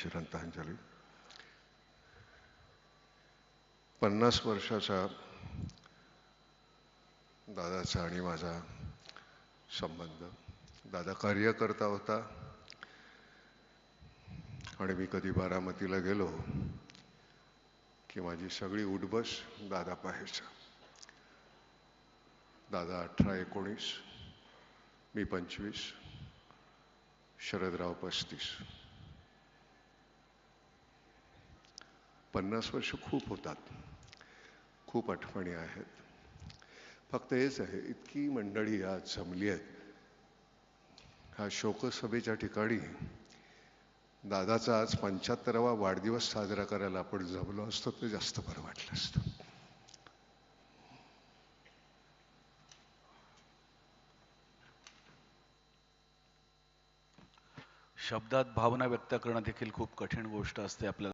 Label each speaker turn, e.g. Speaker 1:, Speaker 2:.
Speaker 1: श्रद्धांजली. 50 वर्षाचा दादाचा आणि माझा संबंध. दादा कार्यकर्ता होता आणि मी कधी बारामतीला गेलो की माझी सगळी उठबस दादा पाहायचा. दादा 18-19, मी 25, शरदराव 35. 50 वर्ष खूप होतात, खूप आठवणी आहेत. फक्त हेच आहे, इतकी मंडळी आज जमली आहेत. ह्या शोकसभेच्या ठिकाणी दादाचा आज 75वा वाढदिवस साजरा करायला आपण जमलो असतो ते जास्त बरं वाटलं असतं.
Speaker 2: शब्दात भावना व्यक्त करणं देखील खूप कठीण गोष्ट असते आपल्याला.